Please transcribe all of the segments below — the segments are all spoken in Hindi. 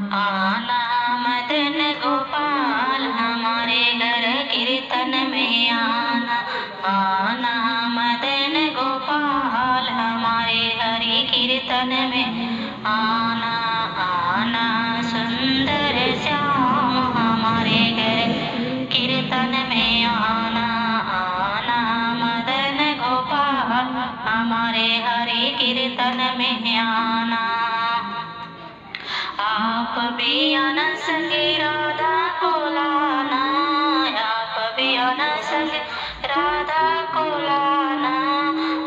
आना मदन गोपाल हमारे घर कीर्तन में आना। आना मदन गोपाल हमारे हरि कीर्तन में आना। आना सुंदर श्याम हमारे घर कीर्तन में आना। आना मदन गोपाल हमारे हरि कीर्तन में आना। आप भी आना संगे राधा को लाना। आप भी आना संगे राधा को लाना।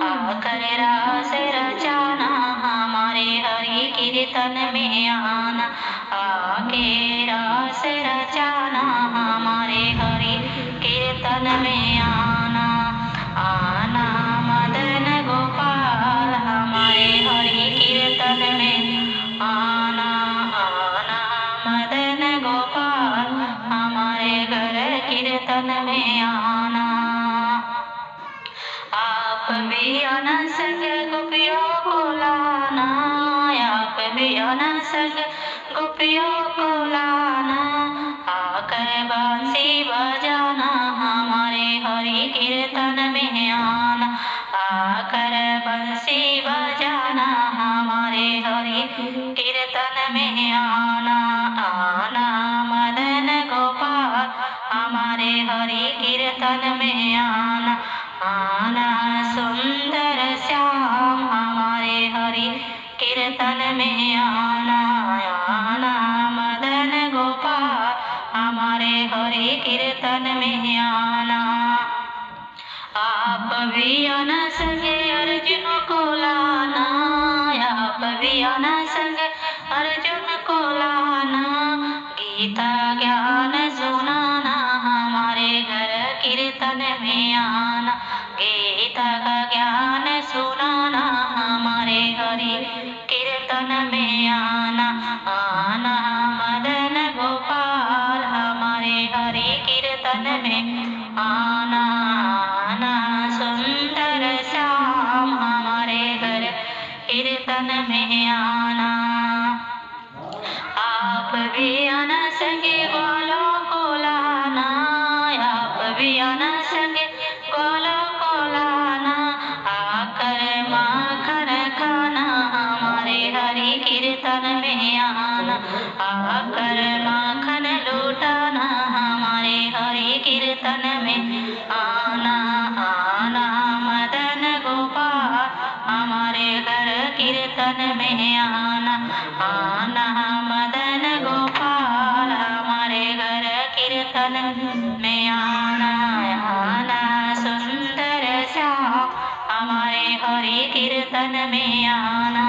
आकर रास रचाना हमारे हरि कीर्तन में आना। आके रास रचाना हमारे हरि कीर्तन में आना। आना मदन गोपाल हमारे हरि कीर्तन में आना। आना मदन गोपाल हमारे घर कीर्तन में आना। आप भी आना संग गोपियों को लाना। आप भी आना संग गोपियों को लाना। आकर बांसी बजाना हमारे हरि कीर्तन में आना। आकर बंसी बजाना हमारे हरि कीर्तन में आना। आना मदन गोपाल हमारे हरि कीर्तन में आना। आना सुंदर श्याम हमारे हरि कीर्तन में आना। आना मदन गोपाल हमारे हरि कीर्तन में आना। आप भी आना संगे अर्जुन को लाना। आप भी आना संगे अर्जुन को लाना। गीता ज्ञान सुनाना हमारे घर कीर्तन में आना। गीता का ज्ञान सुनाना हमारे हरि कीर्तन में आना। आना मदन गोपाल हमारे हरि कीर्तन में आना। आना सुंदर श्याम हमारे घर कीर्तन में आना। आप भी आना संगे ग्वालों को लाना। आप भी आना संगे ग्वालों को लाना। आकर माखन खाना हमारे हरि कीर्तन में आना। आकर माखन लूटाना हमारे हरि कीर्तन में आना। आना मदन गोपाल हमारे घर कीर्तन में आना। आना मदन गोपाल हमारे घर कीर्तन में आना। आना सुंदर श्याम हमारे हरि कीर्तन में आना।